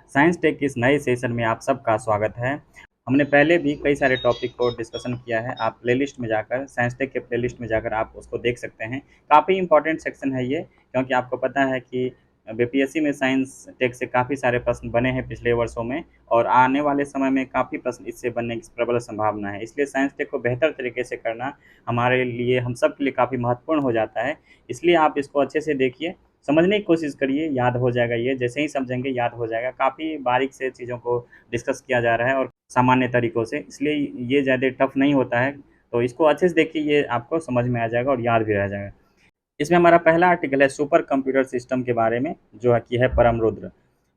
Science tech के इस नए सेशन में आप सबका स्वागत है। हमने पहले भी कई सारे टॉपिक को डिस्कशन किया है। आप प्लेलिस्ट में जाकर साइंस टेक के प्लेलिस्ट में जाकर आप उसको देख सकते हैं। काफ़ी इंपॉर्टेंट सेक्शन है ये, क्योंकि आपको पता है कि बीपीएससी में साइंस टेक से काफ़ी सारे प्रश्न बने हैं पिछले वर्षों में, और आने वाले समय में काफ़ी प्रश्न इससे बनने की प्रबल संभावना है। इसलिए साइंस टेक को बेहतर तरीके से करना हमारे लिए, हम सब के लिए काफ़ी महत्वपूर्ण हो जाता है। इसलिए आप इसको अच्छे से देखिए, समझने की कोशिश करिए, याद हो जाएगा ये। जैसे ही समझेंगे याद हो जाएगा। काफ़ी बारीक से चीज़ों को डिस्कस किया जा रहा है और सामान्य तरीकों से, इसलिए ये ज़्यादा टफ नहीं होता है। तो इसको अच्छे से देखिए, ये आपको समझ में आ जाएगा और याद भी रह जाएगा। इसमें हमारा पहला आर्टिकल है सुपर कंप्यूटर सिस्टम के बारे में, जो है कि है परम रुद्र।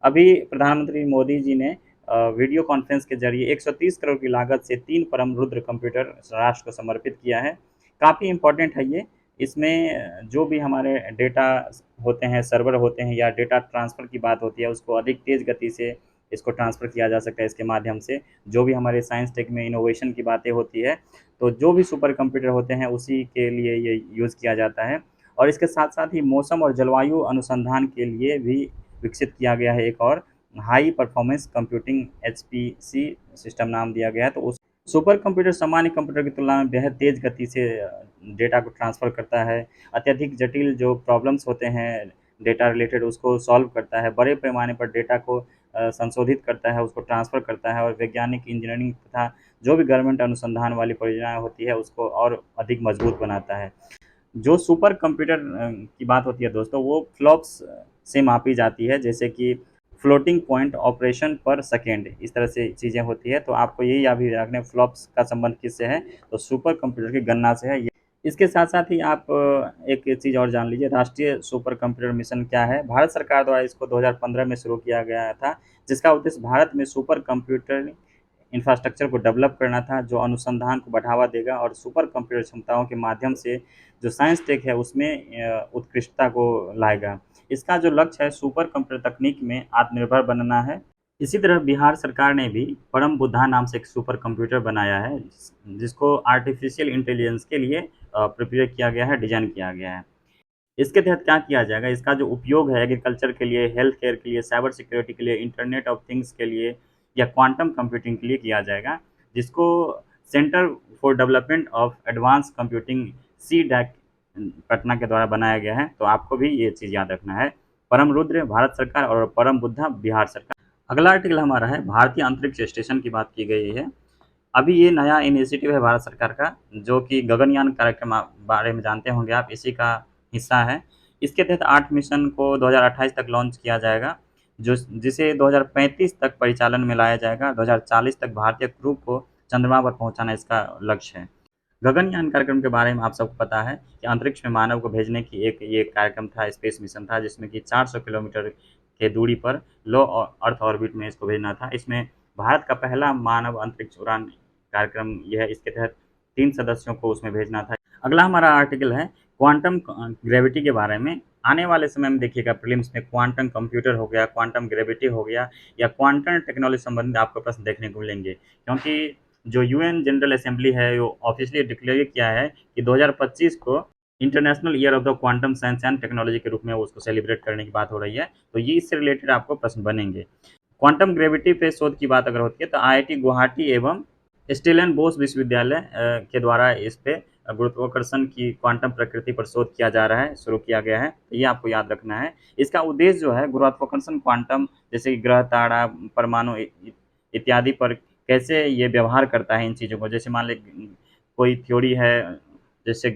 अभी प्रधानमंत्री मोदी जी ने वीडियो कॉन्फ्रेंस के जरिए 130 करोड़ की लागत से 3 परम रुद्र कंप्यूटर राष्ट्र को समर्पित किया है। काफ़ी इम्पोर्टेंट है ये। इसमें जो भी हमारे डेटा होते हैं, सर्वर होते हैं, या डेटा ट्रांसफ़र की बात होती है, उसको अधिक तेज़ गति से इसको ट्रांसफ़र किया जा सकता है इसके माध्यम से। जो भी हमारे साइंस टेक में इनोवेशन की बातें होती है, तो जो भी सुपर कंप्यूटर होते हैं उसी के लिए ये यूज़ किया जाता है। और इसके साथ साथ ही मौसम और जलवायु अनुसंधान के लिए भी विकसित किया गया है एक और high performance computing HPC system नाम दिया गया है। तो उस सुपर कंप्यूटर सामान्य कंप्यूटर की तुलना में बेहद तेज़ गति से डेटा को ट्रांसफ़र करता है। अत्यधिक जटिल जो प्रॉब्लम्स होते हैं डेटा रिलेटेड, उसको सॉल्व करता है। बड़े पैमाने पर डेटा को संशोधित करता है, उसको ट्रांसफ़र करता है, और वैज्ञानिक इंजीनियरिंग तथा जो भी गवर्नमेंट अनुसंधान वाली परियोजनाएं होती है उसको और अधिक मजबूत बनाता है। जो सुपर कंप्यूटर की बात होती है दोस्तों, वो फ्लॉप्स से मापी जाती है, जैसे कि फ्लोटिंग पॉइंट ऑपरेशन पर सेकेंड, इस तरह से चीज़ें होती है। तो आपको यही याद भी रखना है, फ्लॉप्स का संबंध किससे है, तो सुपर कंप्यूटर की गणना से है। इसके साथ साथ ही आप एक चीज़ और जान लीजिए, राष्ट्रीय सुपर कंप्यूटर मिशन क्या है। भारत सरकार द्वारा इसको 2015 में शुरू किया गया था, जिसका उद्देश्य भारत में सुपर कंप्यूटर इंफ्रास्ट्रक्चर को डेवलप करना था, जो अनुसंधान को बढ़ावा देगा और सुपर कंप्यूटर क्षमताओं के माध्यम से जो साइंस टेक है उसमें उत्कृष्टता को लाएगा। इसका जो लक्ष्य है सुपर कंप्यूटर तकनीक में आत्मनिर्भर बनना है। इसी तरह बिहार सरकार ने भी परम बुद्धा नाम से एक सुपर कंप्यूटर बनाया है, जिसको आर्टिफिशियल इंटेलिजेंस के लिए प्रिपेयर किया गया है, डिजाइन किया गया है। इसके तहत क्या किया जाएगा, इसका जो उपयोग है एग्रीकल्चर के लिए, हेल्थ केयर के लिए, साइबर सिक्योरिटी के लिए, इंटरनेट ऑफ थिंग्स के लिए, या क्वांटम कंप्यूटिंग के लिए किया जाएगा, जिसको centre for development of advance computing C DAC Patna के द्वारा बनाया गया है। तो आपको भी ये चीज़ याद रखना है। परम रुद्र भारत सरकार और परम बुद्धा बिहार सरकार। अगला आर्टिकल हमारा है भारतीय अंतरिक्ष स्टेशन की बात की गई है। अभी ये नया इनिशिएटिव है भारत सरकार का, जो कि गगनयान कार्यक्रम आप बारे में जानते होंगे आप, इसी का हिस्सा है। इसके तहत 8 मिशन को 2028 तक लॉन्च किया जाएगा, जो जिसे 2035 तक परिचालन में लाया जाएगा। 2040 तक भारतीय क्रू को चंद्रमा पर पहुंचाना इसका लक्ष्य है। गगनयान कार्यक्रम के बारे में आप सबको पता है कि अंतरिक्ष में मानव को भेजने की एक ये कार्यक्रम था, स्पेस मिशन था, जिसमें कि 400 किलोमीटर के दूरी पर लो अर्थ ऑर्बिट में इसको भेजना था। इसमें भारत का पहला मानव अंतरिक्ष उड़ान कार्यक्रम यह है। इसके तहत 3 सदस्यों को उसमें भेजना था। अगला हमारा आर्टिकल है क्वांटम ग्रेविटी के बारे में। आने वाले समय में देखिएगा प्रीलिम्स में क्वांटम कंप्यूटर हो गया, क्वांटम ग्रेविटी हो गया, या क्वांटम टेक्नोलॉजी संबंधित आपको प्रश्न देखने को मिलेंगे, क्योंकि जो यूएन जनरल असेंबली है वो ऑफिशियली डिक्लेयर किया है कि 2025 को international year of the quantum science and technology के रूप में उसको सेलिब्रेट करने की बात हो रही है। तो ये इससे रिलेटेड आपको प्रश्न बनेंगे। क्वांटम ग्रेविटी पे शोध की बात अगर होती है, तो आईआईटी गुवाहाटी एवं स्टेलन बोस विश्वविद्यालय के द्वारा इस पे गुरुत्वाकर्षण की क्वांटम प्रकृति पर शोध किया जा रहा है, शुरू किया गया है। तो ये आपको याद रखना है। इसका उद्देश्य जो है गुरुत्वाकर्षण क्वांटम, जैसे कि ग्रह, तारा, परमाणु इत्यादि पर कैसे ये व्यवहार करता है इन चीज़ों को। जैसे मान लें कोई थ्योरी है, जैसे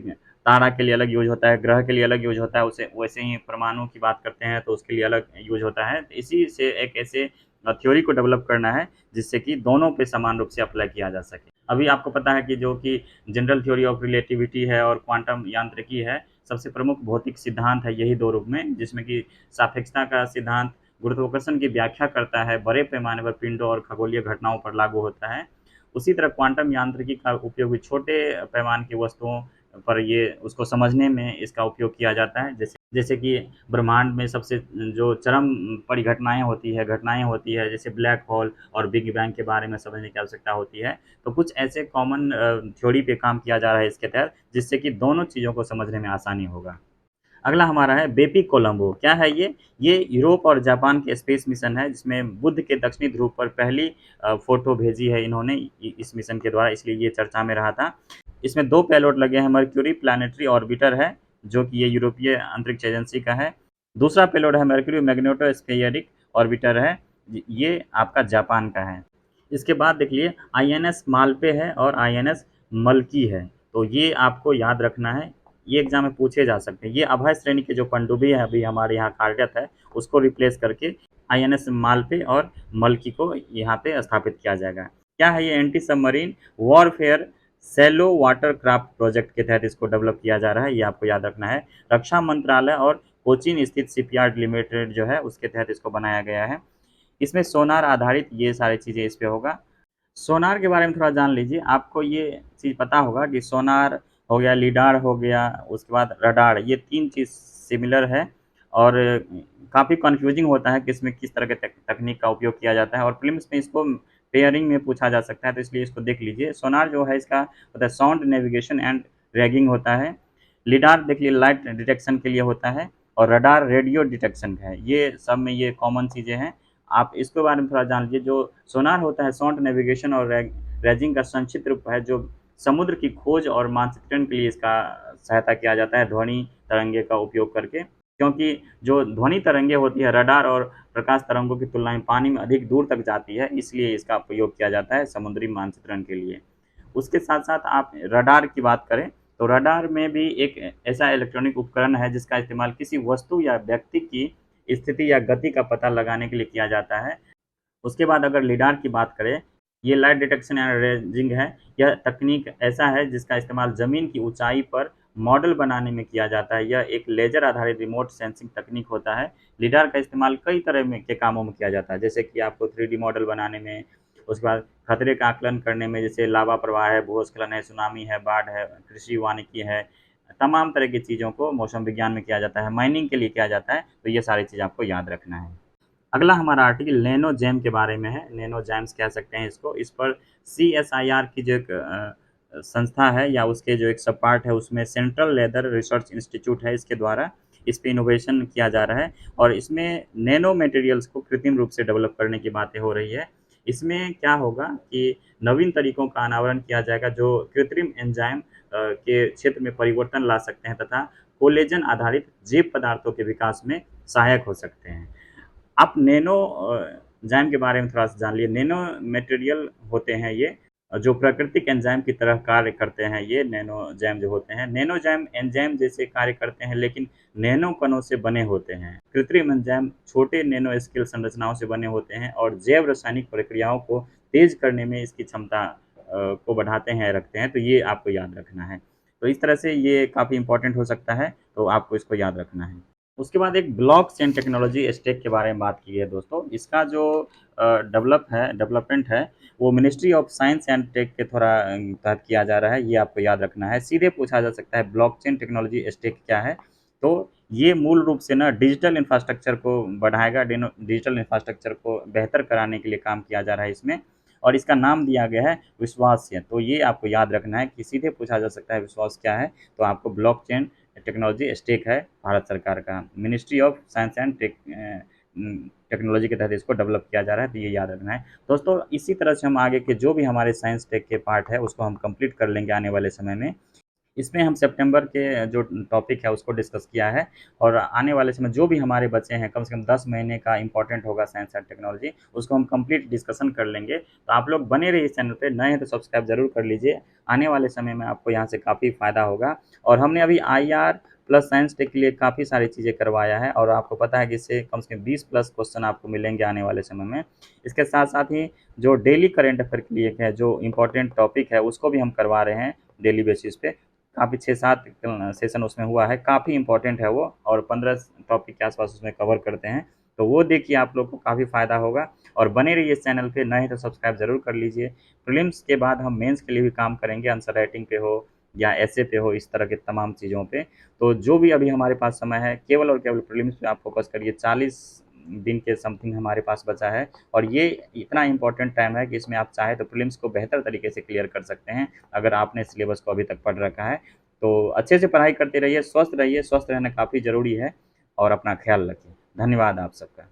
तारा के लिए अलग यूज होता है, ग्रह के लिए अलग यूज होता है, उसे वैसे ही परमाणु की बात करते हैं तो उसके लिए अलग यूज होता है। तो इसी से एक ऐसे थ्योरी को डेवलप करना है जिससे कि दोनों पे समान रूप से अप्लाई किया जा सके। अभी आपको पता है कि जो कि जनरल थ्योरी ऑफ रिलेटिविटी है और क्वांटम यांत्रिकी है, सबसे प्रमुख भौतिक सिद्धांत है यही दो रूप में, जिसमें कि सापेक्षता का सिद्धांत गुरुत्वाकर्षण की व्याख्या करता है, बड़े पैमाने पर पिंडों और खगोलीय घटनाओं पर लागू होता है। उसी तरह क्वांटम यांत्रिकी का उपयोग भी छोटे पैमाने की वस्तुओं पर ये उसको समझने में इसका उपयोग किया जाता है। जैसे जैसे कि ब्रह्मांड में सबसे जो चरम परिघटनाएं होती है, घटनाएं होती है, जैसे ब्लैक होल और बिग बैंग के बारे में समझने की आवश्यकता होती है। तो कुछ ऐसे कॉमन थ्योरी पे काम किया जा रहा है इसके तहत, जिससे कि दोनों चीज़ों को समझने में आसानी होगा। अगला हमारा है बेपी कोलंबो। क्या है ये यूरोप और जापान के स्पेस मिशन है, जिसमें बुध के दक्षिणी ध्रुव पर पहली फोटो भेजी है इन्होंने इस मिशन के द्वारा, इसलिए ये चर्चा में रहा था। इसमें 2 पेलोड लगे हैं। मर्क्यूरी प्लैनेटरी ऑर्बिटर है, जो कि ये यूरोपीय अंतरिक्ष एजेंसी का है। दूसरा पेलोड है मर्क्यूरी मैग्नेटोस्फेरिक ऑर्बिटर है, ये आपका जापान का है। इसके बाद देख लिए आईएनएस मालपे है और आईएनएस मल्की है। तो ये आपको याद रखना है, ये एग्जाम में पूछे जा सकते हैं। ये अभय श्रेणी के जो पनडुब्बी है अभी हमारे यहाँ कार्यरत है, उसको रिप्लेस करके आईएनएस मालपे और मल्की को यहाँ पे स्थापित किया जाएगा। क्या है ये? Anti submarine warfare shallow water craft project के तहत इसको डेवलप किया जा रहा है, ये आपको याद रखना है। रक्षा मंत्रालय और कोचीन स्थित शिपयार्ड लिमिटेड जो है उसके तहत इसको बनाया गया है। इसमें सोनार आधारित ये सारी चीज़ें इस पे होगा। सोनार के बारे में थोड़ा जान लीजिए। आपको ये चीज़ पता होगा कि सोनार हो गया, लीडार हो गया, उसके बाद रडार, ये 3 चीज़ सिमिलर है और काफ़ी कन्फ्यूजिंग होता है कि इसमें किस तरह के तकनीक का उपयोग किया जाता है, और प्रीलिम्स में इसको पेयरिंग में पूछा जा सकता है, तो इसलिए इसको देख लीजिए। सोनार जो है इसका होता है साउंड नेविगेशन एंड रैगिंग होता है। लीडार देख लीजिए लाइट डिटेक्शन के लिए होता है, और रडार रेडियो डिटेक्शन है। ये सब में ये कॉमन चीज़ें हैं, आप इसके बारे में थोड़ा जान लीजिए। जो सोनार होता है साउंड नेविगेशन और रैजिंग का संक्षिप्त रूप है, जो समुद्र की खोज और मानचित्रण के लिए इसका सहायता किया जाता है ध्वनि तरंगे का उपयोग करके, क्योंकि जो ध्वनि तरंगे होती है रडार और प्रकाश तरंगों की तुलना में पानी में अधिक दूर तक जाती है, इसलिए इसका प्रयोग किया जाता है समुद्री मानचित्रण के लिए। उसके साथ साथ आप रडार की बात करें तो रडार में भी एक ऐसा इलेक्ट्रॉनिक उपकरण है जिसका इस्तेमाल किसी वस्तु या व्यक्ति की स्थिति या गति का पता लगाने के लिए किया जाता है। उसके बाद अगर लिडार की बात करें, ये लाइट डिटेक्शन एंड रेंजिंग है। यह तकनीक ऐसा है जिसका इस्तेमाल ज़मीन की ऊंचाई पर मॉडल बनाने में किया जाता है। यह एक लेजर आधारित रिमोट सेंसिंग तकनीक होता है। लिडार का इस्तेमाल कई तरह में के कामों में किया जाता है, जैसे कि आपको 3D मॉडल बनाने में, उसके बाद खतरे का आकलन करने में, जैसे लावा प्रवाह है, भूस्खलन है, सुनामी है, बाढ़ है, कृषि वानिकी है, तमाम तरह की चीज़ों को मौसम विज्ञान में किया जाता है, माइनिंग के लिए किया जाता है। तो ये सारी चीज़ आपको याद रखना है। अगला हमारा आर्टिकल नैनो जैम के बारे में है। नैनो जैम्स कह सकते हैं इसको। इस पर CSIR की जो एक संस्था है या उसके जो एक सब पार्ट है, उसमें सेंट्रल लेदर रिसर्च इंस्टीट्यूट है, इसके द्वारा इस पे इनोवेशन किया जा रहा है, और इसमें नैनो मटेरियल्स को कृत्रिम रूप से डेवलप करने की बातें हो रही है। इसमें क्या होगा कि नवीन तरीकों का अनावरण किया जाएगा जो कृत्रिम एंजाइम के क्षेत्र में परिवर्तन ला सकते हैं तथा कोलेजन आधारित जैव पदार्थों के विकास में सहायक हो सकते हैं। आप नैनो एंजाइम के बारे में थोड़ा-सा जान लिए। नैनो मटेरियल होते हैं ये, जो प्राकृतिक एंजाइम की तरह कार्य करते हैं, ये नैनोजैम जो होते हैं। नैनोजैम एंजाइम जैसे कार्य करते हैं, लेकिन नैनो कणों से बने होते हैं। कृत्रिम एंजाइम छोटे नैनो स्केल संरचनाओं से बने होते हैं और जैव रासायनिक प्रक्रियाओं को तेज करने में इसकी क्षमता को बढ़ाते हैं, रखते हैं। तो ये आपको याद रखना है। तो इस तरह से ये काफ़ी इम्पोर्टेंट हो सकता है, तो आपको इसको याद रखना है। उसके बाद एक ब्लॉकचेन टेक्नोलॉजी स्टैक के बारे में बात की है दोस्तों। इसका जो डेवलपमेंट है, वो ministry of science and tech के थोड़ा तहत किया जा रहा है, ये आपको याद रखना है। सीधे पूछा जा सकता है ब्लॉकचेन टेक्नोलॉजी स्टैक क्या है? तो ये मूल रूप से ना डिजिटल इंफ्रास्ट्रक्चर को बढ़ाएगा, डिजिटल इंफ्रास्ट्रक्चर को बेहतर कराने के लिए काम किया जा रहा है इसमें, और इसका नाम दिया गया है विश्वास्य। तो ये आपको याद रखना है कि सीधे पूछा जा सकता है विश्वास क्या है, तो आपको ब्लॉकचेन टेक्नोलॉजी स्टेक है भारत सरकार का। Ministry of science and technology के तहत इसको डेवलप किया जा रहा है, तो ये याद रखना है दोस्तों। इसी तरह से हम आगे के जो भी हमारे साइंस टेक के पार्ट है उसको हम कंप्लीट कर लेंगे आने वाले समय में। इसमें हम सितंबर के जो टॉपिक है उसको डिस्कस किया है, और आने वाले समय जो भी हमारे बचे हैं कम से कम 10 महीने का इंपॉर्टेंट होगा साइंस एंड टेक्नोलॉजी, उसको हम कंप्लीट डिस्कशन कर लेंगे। तो आप लोग बने रहिए इस चैनल पे, नए हैं तो सब्सक्राइब जरूर कर लीजिए। आने वाले समय में आपको यहाँ से काफ़ी फ़ायदा होगा। और हमने अभी IR प्लस साइंस टेक के लिए काफ़ी सारी चीज़ें करवाया है, और आपको पता है कि इससे कम से कम 20 प्लस क्वेश्चन आपको मिलेंगे आने वाले समय में। इसके साथ साथ ही जो डेली करेंट अफेयर के लिए है, जो इंपॉर्टेंट टॉपिक है उसको भी हम करवा रहे हैं डेली बेसिस पे। काफ़ी 6-7 सेशन उसमें हुआ है, काफ़ी इंपॉर्टेंट है वो, और 15 टॉपिक के आसपास उसमें कवर करते हैं। तो वो देखिए, आप लोग को काफ़ी फ़ायदा होगा। और बने रहिए इस चैनल पे, नए हैं तो सब्सक्राइब ज़रूर कर लीजिए। प्रीलिम्स के बाद हम मेंस के लिए भी काम करेंगे, आंसर राइटिंग पे हो या ऐसे पे हो, इस तरह के तमाम चीज़ों पे। तो जो भी अभी हमारे पास समय है, केवल और केवल प्रीलिम्स पे आप फोकस करिए। 40 दिन के समथिंग हमारे पास बचा है, और ये इतना इंपॉर्टेंट टाइम है कि इसमें आप चाहे तो प्रीलिम्स को बेहतर तरीके से क्लियर कर सकते हैं, अगर आपने सिलेबस को अभी तक पढ़ रखा है। तो अच्छे से पढ़ाई करते रहिए, स्वस्थ रहिए, स्वस्थ रहना काफ़ी ज़रूरी है और अपना ख्याल रखिए। धन्यवाद आप सबका।